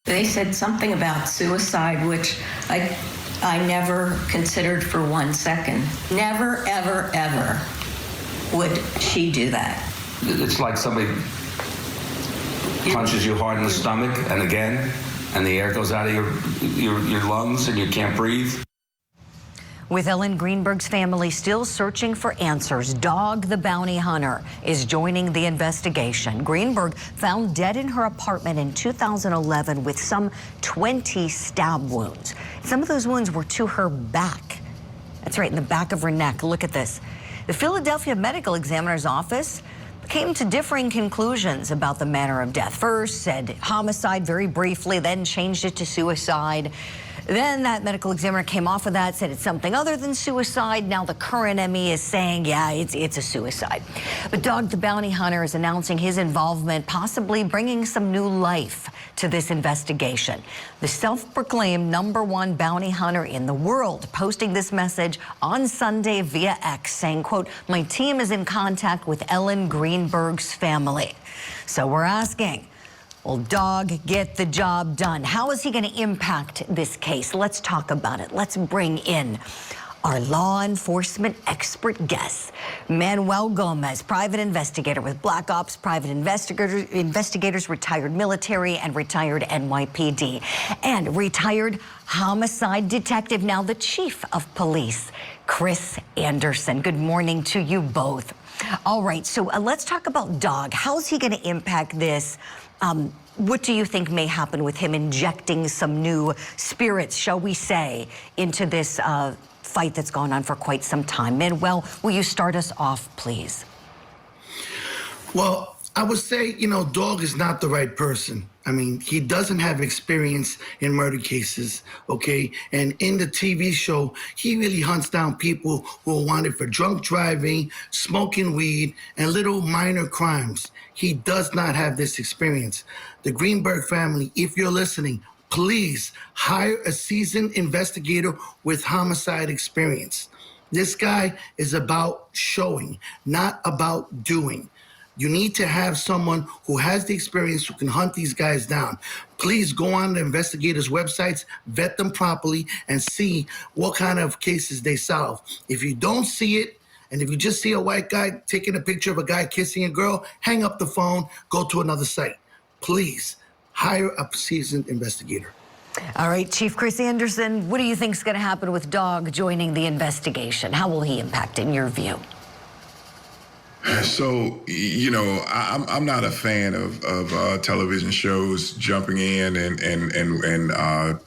They said something about suicide, which I never considered for 1 second. Never, ever, ever would she do that. It's like somebody punches you hard in the stomach, and again, and the air goes out of your lungs and you can't breathe. With Ellen Greenberg's family still searching for answers, Dog the bounty hunter is joining the investigation. Greenberg found dead in her apartment in 2011 with some 20 stab wounds. Some of those wounds were to her back. That's right, in the back of her neck. Look at this. The Philadelphia Medical Examiner's Office came to differing conclusions about the manner of death. First said homicide very briefly, then changed it to suicide. Then that medical examiner came off of that, said it's something other than suicide. Now the current ME is saying, yeah, it's a suicide. But Dog the bounty hunter is announcing his involvement, possibly bringing some new life to this investigation. The self-proclaimed #1 bounty hunter in the world posting this message on Sunday via X, saying, quote, "My team is in contact with Ellen Greenberg's family." So we're asking, will Dog get the job done? How is he going to impact this case? Let's talk about it. Let's bring in our law enforcement expert guest, Manuel Gomez, private investigator with Black Ops Private Investigators, retired military and retired NYPD, and retired homicide detective, now the chief of police, Chris Anderson. Good morning to you both. All right, so let's talk about Dog. How's he going to impact this? What do you think may happen with him injecting some new spirits, shall we say, into this fight that's gone on for quite some time? Manuel, will you start us off, please? Well, I would say, Dog is not the right person. I mean, he doesn't have experience in murder cases, okay? And in the TV show, he really hunts down people who are wanted for drunk driving, smoking weed, and little minor crimes. He does not have this experience. The Greenberg family, if you're listening, please hire a seasoned investigator with homicide experience. This guy is about showing, not about doing. You need to have someone who has the experience, who can hunt these guys down. Please go on the investigators' websites, vet them properly, and see what kind of cases they solve. If you don't see it, and if you just see a white guy taking a picture of a guy kissing a girl, hang up the phone, go to another site. Please hire a seasoned investigator. All right, Chief Chris Anderson, what do you think is going to happen with Dog joining the investigation? How will he impact, in your view? So, I'm not a fan of television shows jumping in and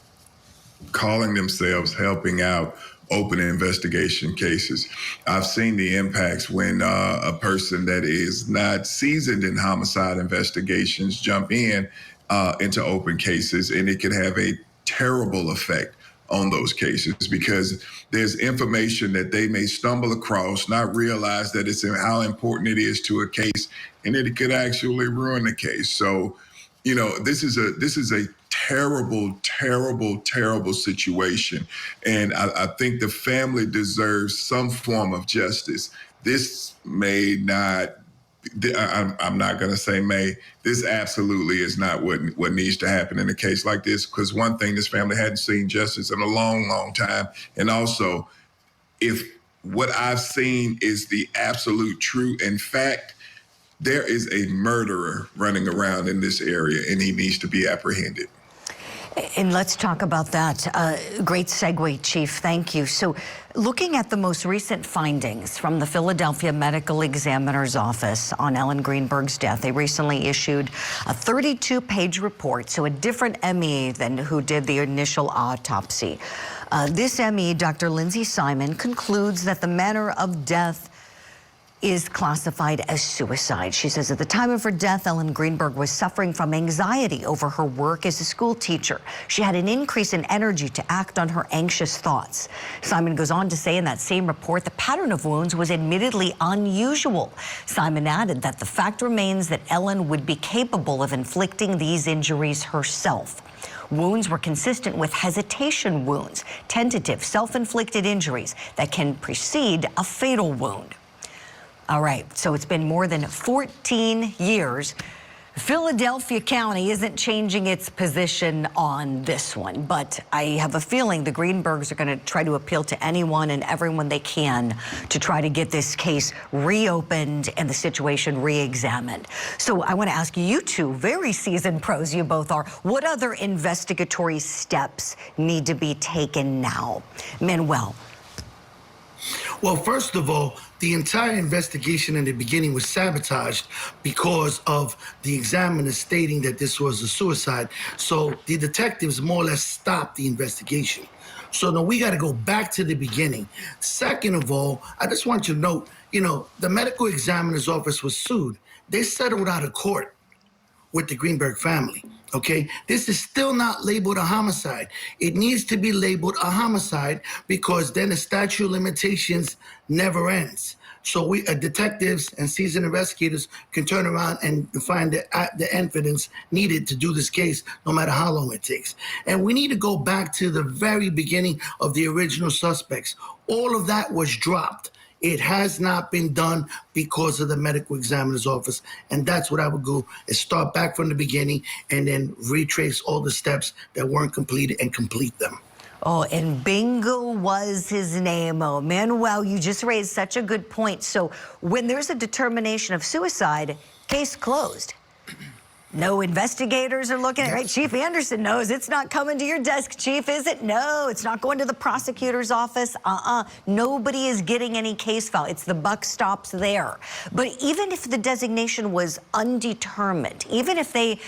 calling themselves helping out open investigation cases. I've seen the impacts when a person that is not seasoned in homicide investigations jump into open cases, and it can have a terrible effect on those cases, because there's information that they may stumble across, not realize that it's how important it is to a case, and it could actually ruin the case. So, this is a terrible, terrible, terrible situation. And I think the family deserves some form of justice. This may not, I'm not going to say may, this absolutely is not what needs to happen in a case like this, because one thing, this family hadn't seen justice in a long, long time. And also, if what I've seen is the absolute truth and fact, there is a murderer running around in this area, and he needs to be apprehended. And let's talk about that. Great segue, Chief. Thank you. So, looking at the most recent findings from the Philadelphia Medical Examiner's Office on Ellen Greenberg's death, they recently issued a 32-page report, so a different ME than who did the initial autopsy. This ME, Dr. Lindsay Simon, concludes that the manner of death is classified as suicide. She says at the time of her death, Ellen Greenberg was suffering from anxiety over her work as a school teacher. She had an increase in energy to act on her anxious thoughts. Simon goes on to say in that same report, the pattern of wounds was admittedly unusual. Simon added that the fact remains that Ellen would be capable of inflicting these injuries herself. Wounds were consistent with hesitation wounds, tentative, self-inflicted injuries that can precede a fatal wound. All right, so it's been more than 14 years Philadelphia County isn't changing its position on this one, but I have a feeling the Greenbergs are going to try to appeal to anyone and everyone they can to try to get this case reopened and the situation re-examined. So I want to ask you two, very seasoned pros you both are, what other investigatory steps need to be taken now? Manuel. Well, first of all, the entire investigation in the beginning was sabotaged because of the examiner stating that this was a suicide. So the detectives more or less stopped the investigation. So now we got to go back to the beginning. Second of all, I just want you to note, the medical examiner's office was sued. They settled out of court with the Greenberg family, okay? This is still not labeled a homicide. It needs to be labeled a homicide because then the statute of limitations never ends. So we, detectives and seasoned investigators can turn around and find the evidence needed to do this case, no matter how long it takes. And we need to go back to the very beginning of the original suspects. All of that was dropped. It has not been done because of the medical examiner's office. And that's what I would go, is start back from the beginning and then retrace all the steps that weren't completed and complete them. Oh, and bingo was his name. Oh, Manuel, you just raised such a good point. So when there's a determination of suicide, case closed. No investigators are looking at it, right? Chief Anderson knows it's not coming to your desk, Chief, is it? No, it's not going to the prosecutor's office. Nobody is getting any case file. It's the buck stops there. But even if the designation was undetermined, even if they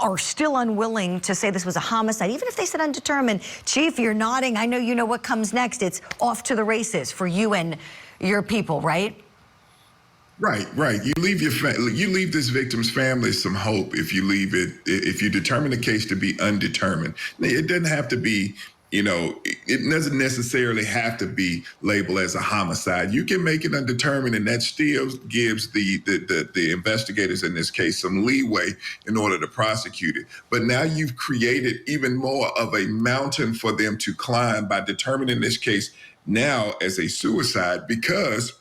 are still unwilling to say this was a homicide, even if they said undetermined, Chief, you're nodding. I know you know what comes next. It's off to the races for you and your people, right? Right. You leave you leave this victim's family some hope if you determine the case to be undetermined. It doesn't have to be, it doesn't necessarily have to be labeled as a homicide. You can make it undetermined, and that still gives the investigators in this case some leeway in order to prosecute it. But now you've created even more of a mountain for them to climb by determining this case now as a suicide, because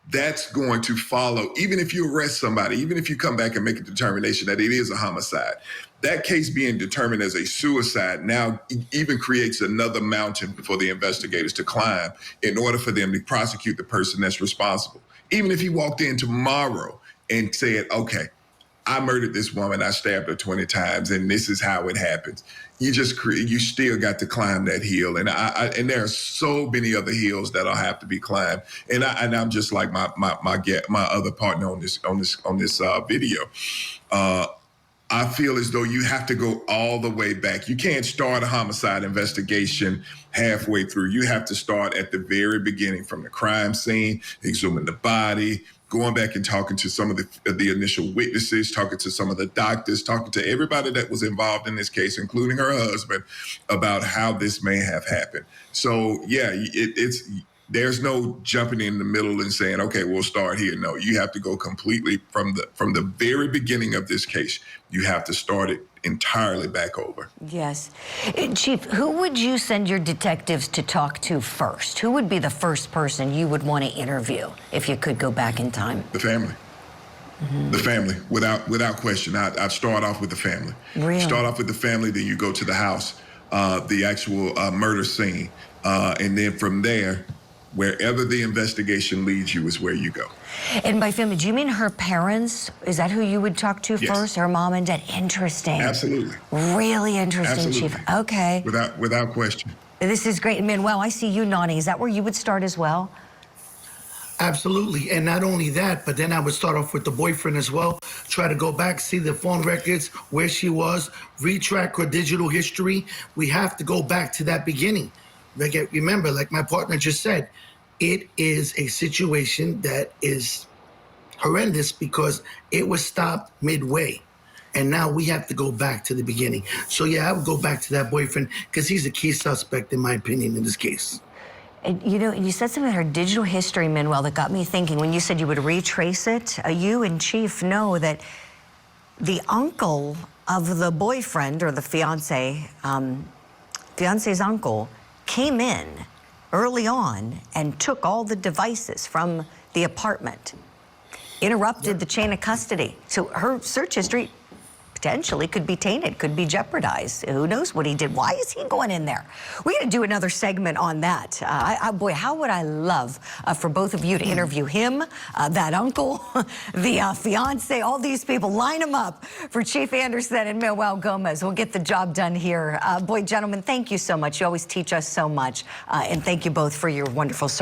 that's going to follow, even if you arrest somebody, even if you come back and make a determination that it is a homicide, that case being determined as a suicide now even creates another mountain for the investigators to climb in order for them to prosecute the person that's responsible. Even if he walked in tomorrow and said, okay, I murdered this woman, I stabbed her 20 times, and this is how it happens. You still got to climb that hill, and there are so many other hills that'll have to be climbed. And I'm just like my other partner on this video. I feel as though you have to go all the way back. You can't start a homicide investigation halfway through. You have to start at the very beginning, from the crime scene, exhuming the body, going back and talking to some of the initial witnesses, talking to some of the doctors, talking to everybody that was involved in this case, including her husband, about how this may have happened. So yeah, there's no jumping in the middle and saying, okay, we'll start here. No, you have to go completely from the very beginning of this case. You have to start it entirely back over. Yes. Chief, who would you send your detectives to talk to first? Who would be the first person you would want to interview if you could go back in time? The family. Mm-hmm. The family, without question. I'd start off with the family. Really? Start off with the family, then you go to the house, the actual murder scene. And then from there, wherever the investigation leads you is where you go. And by family, do you mean her parents? Is that who you would talk to first? Her mom and dad? Interesting. Absolutely. Really interesting, Absolutely. Chief. Okay. Without question. This is great. Manuel, I see you nodding. Is that where you would start as well? Absolutely. And not only that, but then I would start off with the boyfriend as well. Try to go back, see the phone records, where she was, retrack her digital history. We have to go back to that beginning. Remember, like my partner just said, it is a situation that is horrendous because it was stopped midway. And now we have to go back to the beginning. So yeah, I would go back to that boyfriend because he's a key suspect, in my opinion, in this case. And, you said something about her digital history, Manuel, that got me thinking. When you said you would retrace it, you and Chief know that the uncle of the boyfriend, or the fiance's uncle, came in early on and took all the devices from the apartment. interrupted the chain of custody. So her search history potentially could be tainted, could be jeopardized. Who knows what he did? Why is he going in there? We're going to do another segment on that. Boy, how would I love for both of you to interview him, that uncle, the fiance, all these people. Line them up for Chief Anderson and Manuel Gomez. We'll get the job done here. Boy, gentlemen, thank you so much. You always teach us so much. And thank you both for your wonderful service.